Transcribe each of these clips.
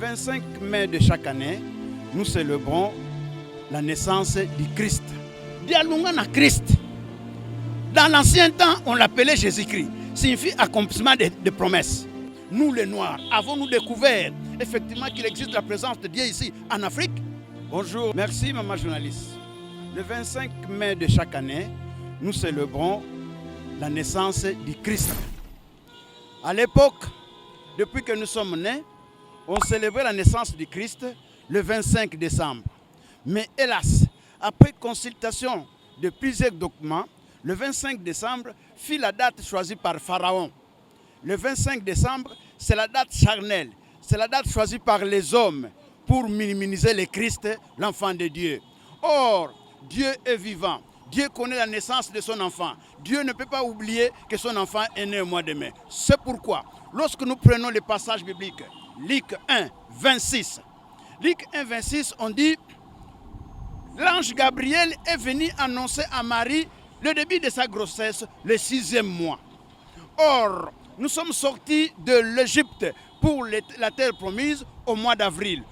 25 mai de chaque année, nous célébrons la naissance du Christ. Dialungana Christ. Dans l'ancien temps, on l'appelait Jésus-Christ. Signifie accomplissement de promesses. Nous les Noirs, avons-nous découvert effectivement qu'il existe la présence de Dieu ici en Afrique? Bonjour, merci maman journaliste. Le 25 mai de chaque année, nous célébrons la naissance du Christ. À l'époque, depuis que nous sommes nés, on célébrait la naissance du Christ le 25 décembre. Mais hélas, après consultation de plusieurs documents, le 25 décembre fut la date choisie par Pharaon. Le 25 décembre, c'est la date charnelle, c'est la date choisie par les hommes pour minimiser le Christ, l'enfant de Dieu. Or, Dieu est vivant. Dieu connaît la naissance de son enfant. Dieu ne peut pas oublier que son enfant est né au mois de mai. C'est pourquoi, lorsque nous prenons les passages bibliques, Luc 1, 26. Luc 1, 26, on dit « L'ange Gabriel est venu annoncer à Marie le début de sa grossesse, le 6e mois. » Or, nous sommes sortis de l'Égypte pour la terre promise au mois d'avril.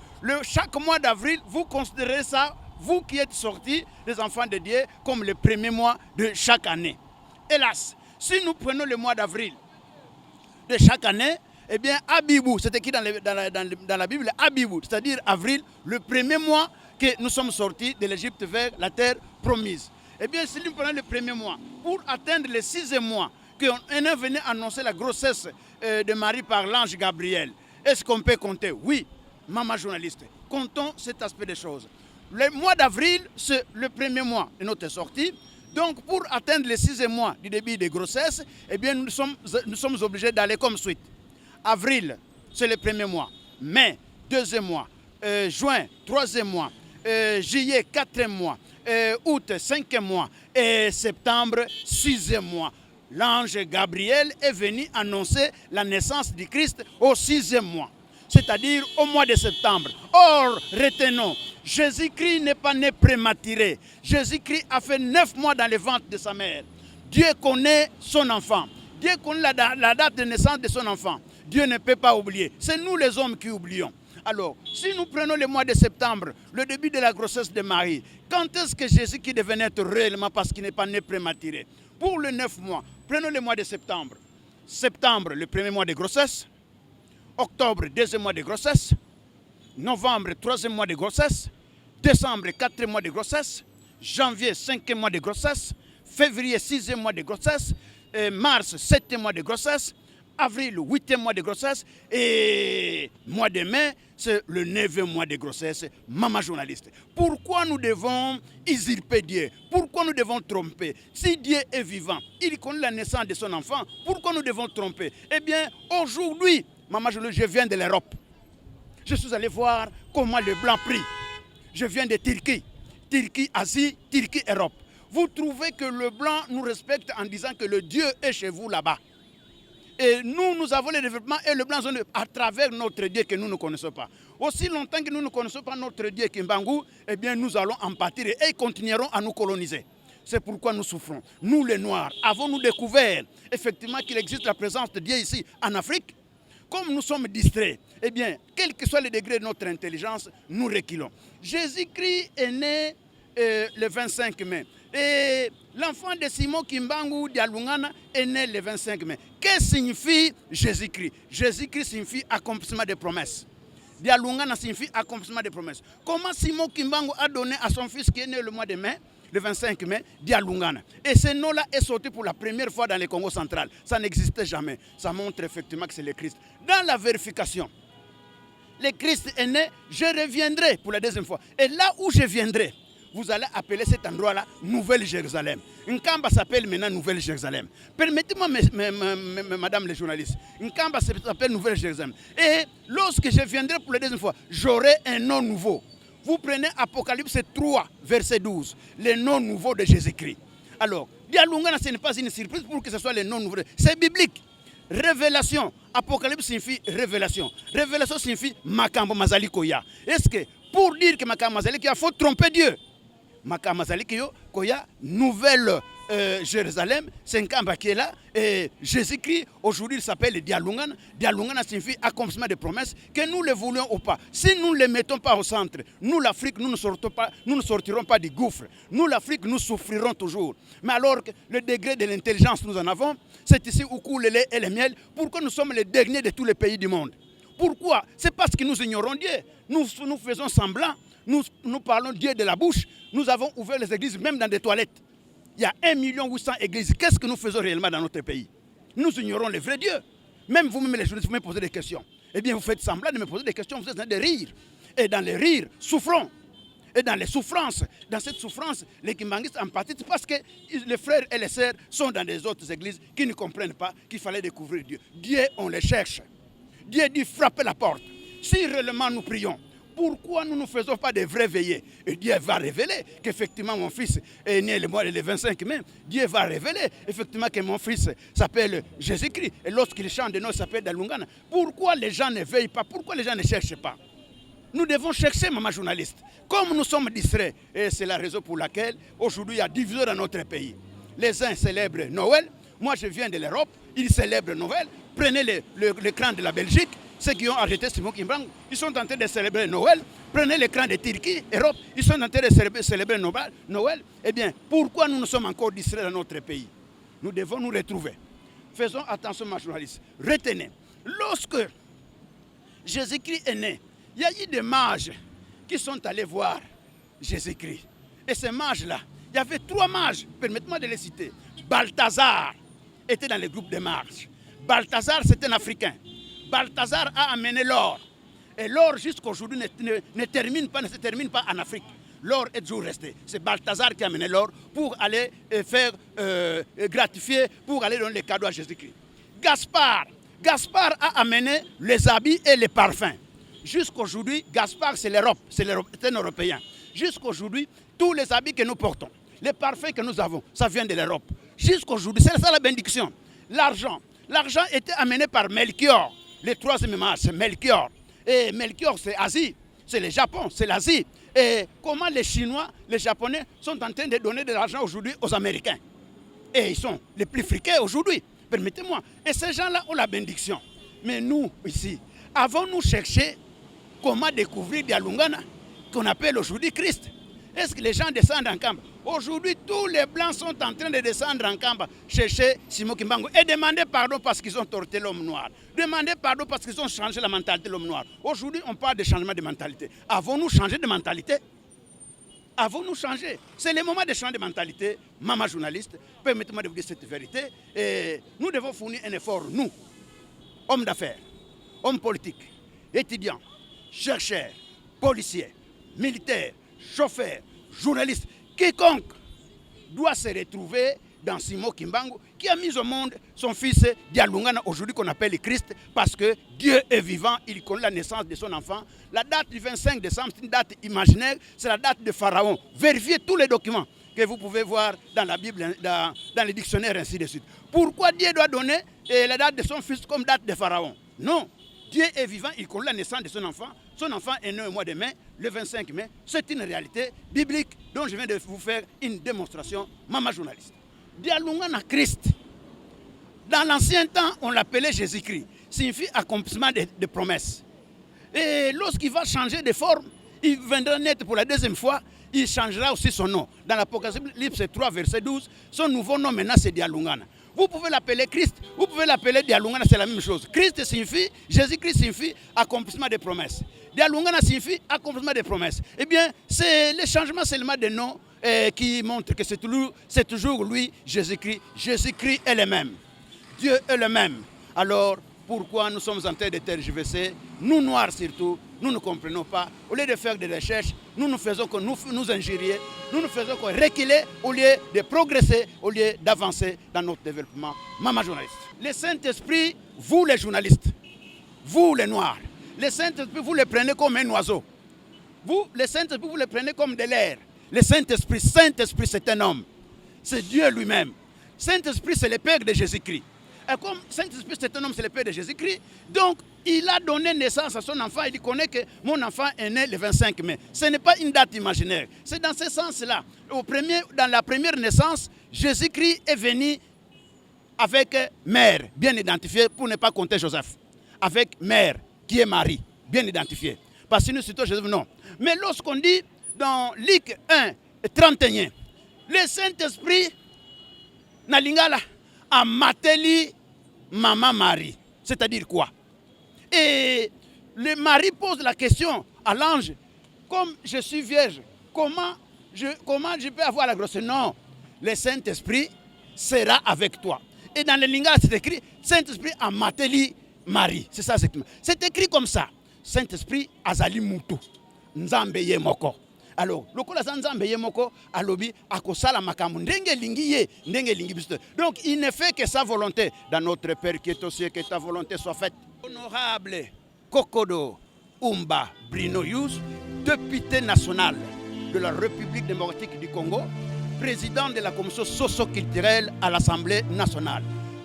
Chaque mois d'avril, vous considérez ça, vous qui êtes sortis, les enfants de Dieu, comme le premier mois de chaque année. Hélas, si nous prenons le mois d'avril de chaque année, eh bien, Abibou, c'est écrit dans la Bible, Abibou, c'est-à-dire avril, le premier mois que nous sommes sortis de l'Égypte vers la terre promise. Eh bien, si nous prenons le premier mois, pour atteindre le 6e mois, qu'on est venu annoncer la grossesse de Marie par l'ange Gabriel, est-ce qu'on peut compter? Oui, maman journaliste, comptons cet aspect des choses. Le mois d'avril, c'est le premier mois de notre sortie. Donc, pour atteindre le 6e mois du début de grossesse, eh bien, nous sommes obligés d'aller comme suite. Avril, c'est le premier mois. Mai, 2e mois. Juin, 3e mois. Juillet, 4e mois. Août, 5e mois. Et septembre, 6e mois. L'ange Gabriel est venu annoncer la naissance du Christ au 6e mois, c'est-à-dire au mois de septembre. Or, retenons, Jésus-Christ n'est pas né prématuré. Jésus-Christ a fait 9 mois dans le ventre de sa mère. Dieu connaît son enfant. Dieu connaît la date de naissance de son enfant. Dieu ne peut pas oublier. C'est nous les hommes qui oublions. Alors, si nous prenons le mois de septembre, le début de la grossesse de Marie, quand est-ce que Jésus-Christ devait naître réellement parce qu'il n'est pas né prématuré? Pour les 9 mois, prenons le mois de septembre. Septembre, le premier mois de grossesse. Octobre, 2e mois de grossesse. Novembre, 3e mois de grossesse. Décembre, 4e mois de grossesse. Janvier, 5e mois de grossesse. Février, 6e mois de grossesse. Mars, 7e mois de grossesse. Avril, 8e mois de grossesse. Et mois de mai, c'est le 9e mois de grossesse. Maman journaliste, pourquoi nous devons usurper Dieu? Pourquoi nous devons tromper? Si Dieu est vivant, il connaît la naissance de son enfant, pourquoi nous devons tromper? Eh bien, aujourd'hui, maman journaliste, je viens de l'Europe. Je suis allé voir comment les Blancs prient. Je viens de Turquie. Turquie, Asie, Turquie, Europe. Vous trouvez que le Blanc nous respecte en disant que le Dieu est chez vous là-bas. Et nous avons le développement et le blanc à travers notre Dieu que nous ne connaissons pas. Aussi longtemps que nous ne connaissons pas notre Dieu Kimbangu, eh bien nous allons en pâtir et ils continueront à nous coloniser. C'est pourquoi nous souffrons. Nous les Noirs, avons-nous découvert effectivement qu'il existe la présence de Dieu ici en Afrique? Comme nous sommes distraits, eh bien, quel que soit le degré de notre intelligence, nous reculons. Jésus-Christ est né le 25 mai. Et l'enfant de Simon Kimbangu Dialungana est né le 25 mai. Qu'est-ce que signifie Jésus-Christ? Jésus-Christ signifie accomplissement des promesses. Dialungana signifie accomplissement des promesses. Comment Simon Kimbangu a donné à son fils qui est né le mois de mai, le 25 mai, Dialungana? Et ce nom-là est sorti pour la première fois dans le Congo central. Ça n'existait jamais. Ça montre effectivement que c'est le Christ. Dans la vérification, le Christ est né, je reviendrai pour la 2e fois. Et là où je viendrai, vous allez appeler cet endroit-là Nouvelle-Jérusalem. Nkamba s'appelle maintenant Nouvelle-Jérusalem. Permettez-moi, madame les journalistes, Nkamba s'appelle Nouvelle-Jérusalem. Et lorsque je viendrai pour la 2e fois, j'aurai un nom nouveau. Vous prenez Apocalypse 3, verset 12, le nom nouveau de Jésus-Christ. Alors, Dialungana, ce n'est pas une surprise pour que ce soit le nom nouveau. C'est biblique. Révélation. Apocalypse signifie révélation. Révélation signifie Makambo Mazali Koya. Est-ce que pour dire que Makambo Mazali Koya, il faut tromper Dieu? Makamazalikiyo, Koya, nouvelle Jérusalem, c'est un camp qui est là. Et Jésus-Christ, aujourd'hui, il s'appelle Dialungana. Dialungana signifie accomplissement des promesses, que nous le voulions ou pas. Si nous ne les mettons pas au centre, nous, l'Afrique, nous ne sortirons pas du gouffre. Nous, l'Afrique, nous souffrirons toujours. Mais alors que le degré de l'intelligence, nous en avons, c'est ici où coule le lait et le miel. Pourquoi nous sommes les derniers de tous les pays du monde? Pourquoi? C'est parce que nous ignorons Dieu. Nous faisons semblant. Nous parlons Dieu de la bouche. Nous avons ouvert les églises, même dans des toilettes. Il y a 1 800 000 églises. Qu'est-ce que nous faisons réellement dans notre pays? Nous ignorons le vrai Dieu. Même vous-même, les journalistes, vous me posez des questions. Eh bien, vous faites semblant de me poser des questions, vous êtes en train de rire. Et dans les rires, souffrons. Et dans les souffrances, dans cette souffrance, les Kimbanguistes en partie, parce que les frères et les sœurs sont dans des autres églises qui ne comprennent pas qu'il fallait découvrir Dieu. Dieu, on les cherche. Dieu dit frappez la porte. Si réellement nous prions, pourquoi nous ne faisons pas de vraies veillées? Et Dieu va révéler qu'effectivement mon fils est né le 25 mai. Dieu va révéler effectivement que mon fils s'appelle Jésus-Christ. Et lorsqu'il chante de nous, il s'appelle Dalungana. Pourquoi les gens ne veillent pas? Pourquoi les gens ne cherchent pas? Nous devons chercher, maman journaliste. Comme nous sommes distraits, et c'est la raison pour laquelle aujourd'hui il y a division dans notre pays. Les uns célèbrent Noël. Moi je viens de l'Europe, ils célèbrent Noël. Prenez l'écran de la Belgique. Ceux qui ont arrêté Simon Kimbangu, ils sont en train de célébrer Noël. Prenez l'écran de Turquie, Europe, ils sont en train de célébrer Noël. Eh bien, pourquoi nous sommes encore distraits dans notre pays? Nous devons nous retrouver. Faisons attention, ma journaliste. Retenez, lorsque Jésus-Christ est né, il y a eu des mages qui sont allés voir Jésus-Christ. Et ces mages-là, il y avait 3 mages, permettez-moi de les citer. Balthazar était dans le groupe des mages. Balthazar, c'est un Africain. Balthazar a amené l'or. Et l'or, jusqu'à aujourd'hui, ne se termine pas en Afrique. L'or est toujours resté. C'est Balthazar qui a amené l'or pour aller faire gratifier, pour aller donner les cadeaux à Jésus-Christ. Gaspard a amené les habits et les parfums. Jusqu'à aujourd'hui, Gaspard, c'est l'Europe, c'est un Européen. Jusqu'à aujourd'hui, tous les habits que nous portons, les parfums que nous avons, ça vient de l'Europe. Jusqu'à aujourd'hui, c'est ça la bénédiction. L'argent était amené par Melchior. Le 3e mage, c'est Melchior. Et Melchior, c'est Asie, c'est le Japon, c'est l'Asie. Et comment les Chinois, les Japonais sont en train de donner de l'argent aujourd'hui aux Américains? Et ils sont les plus friqués aujourd'hui, permettez-moi. Et ces gens-là ont la bénédiction. Mais nous, ici, avons-nous cherché comment découvrir Dialungana, qu'on appelle aujourd'hui Christ? Est-ce que les gens descendent en camp? Aujourd'hui, tous les Blancs sont en train de descendre en camp, chercher Simon Kimbangu et demander pardon parce qu'ils ont torté l'homme noir. Demander pardon parce qu'ils ont changé la mentalité de l'homme noir. Aujourd'hui, on parle de changement de mentalité. Avons-nous changé de mentalité? Avons-nous changé? C'est le moment de changer de mentalité. Maman journaliste, permettez-moi de vous dire cette vérité. Et nous devons fournir un effort, nous, hommes d'affaires, hommes politiques, étudiants, chercheurs, policiers, militaires, chauffeurs, journalistes, quiconque doit se retrouver dans Simon Kimbangu qui a mis au monde son fils Dialungana, aujourd'hui qu'on appelle le Christ, parce que Dieu est vivant, il connaît la naissance de son enfant. La date du 25 décembre, c'est une date imaginaire, c'est la date de Pharaon. Vérifiez tous les documents que vous pouvez voir dans la Bible, dans les dictionnaires, ainsi de suite. Pourquoi Dieu doit donner la date de son fils comme date de Pharaon? Non, Dieu est vivant, il connaît la naissance de son enfant. Son enfant est né au mois de mai, le 25 mai. C'est une réalité biblique dont je viens de vous faire une démonstration, maman journaliste. Dialungana Christ, dans l'ancien temps, on l'appelait Jésus-Christ. Signifie accomplissement de promesses. Et lorsqu'il va changer de forme, il viendra naître pour la 2e fois, il changera aussi son nom. Dans l'Apocalypse 3, verset 12, son nouveau nom maintenant c'est Dialungana. Vous pouvez l'appeler Christ, vous pouvez l'appeler Dialungana, c'est la même chose. Christ signifie, Jésus-Christ signifie accomplissement des promesses. Dialungana signifie accomplissement des promesses. Eh bien, c'est le changement seulement de nom qui montre que c'est toujours lui, Jésus-Christ. Jésus-Christ est le même. Dieu est le même. Alors, pourquoi nous sommes en train de tergiverser? Nous, Noirs surtout, nous ne comprenons pas. Au lieu de faire des recherches, nous ne faisons que nous injurier, nous ne faisons que reculer au lieu de progresser, au lieu d'avancer dans notre développement. Maman journaliste. Le Saint-Esprit, vous les journalistes, vous les Noirs, le Saint-Esprit, vous le prenez comme un oiseau. Vous, le Saint-Esprit, vous le prenez comme de l'air. Le Saint-Esprit, c'est un homme. C'est Dieu lui-même. Saint-Esprit, c'est le Père de Jésus-Christ. Et comme Saint-Esprit, c'est un homme, c'est le Père de Jésus-Christ. Donc, il a donné naissance à son enfant. Il connaît que mon enfant est né le 25 mai. Ce n'est pas une date imaginaire. C'est dans ce sens-là. Dans la première naissance, Jésus-Christ est venu avec mère, bien identifiée, pour ne pas compter Joseph. Avec mère, qui est Marie, bien identifiée. Parce que nous citons Joseph, non. Mais lorsqu'on dit dans Luc 1, 31, le Saint-Esprit, Nalingala, a mateli maman Marie. C'est-à-dire quoi? Et le mari pose la question à l'ange, comme je suis vierge, comment je peux avoir la grossesse? Non, le Saint-Esprit sera avec toi. Et dans le lingala, c'est écrit, Saint-Esprit a mateli Marie. C'est ça, c'est écrit comme ça. Saint-Esprit azali mutu. Nzambe ye moko. Alors, lokola Nzambe ye moko, alobi, akosala makamu. Ndenge lingi ye, ndenge lingi bisto. Donc, il ne fait que sa volonté. Dans notre Père qui est au ciel, que ta volonté soit faite. Honorable Kokodo Umba Brino Yous, député national de la République démocratique du Congo, président de la commission socio-culturelle à l'Assemblée nationale.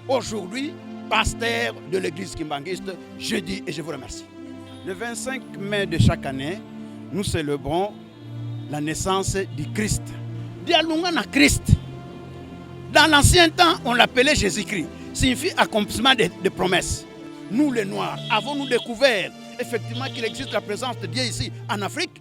Aujourd'hui, pasteur de l'église kimbanguiste, je dis et je vous remercie. Le 25 mai de chaque année, nous célébrons la naissance du Christ. Dialunga na Christ. Dans l'ancien temps, on l'appelait Jésus-Christ. Signifie accomplissement de promesses. Nous les Noirs, avons-nous découvert effectivement qu'il existe la présence de Dieu ici en Afrique?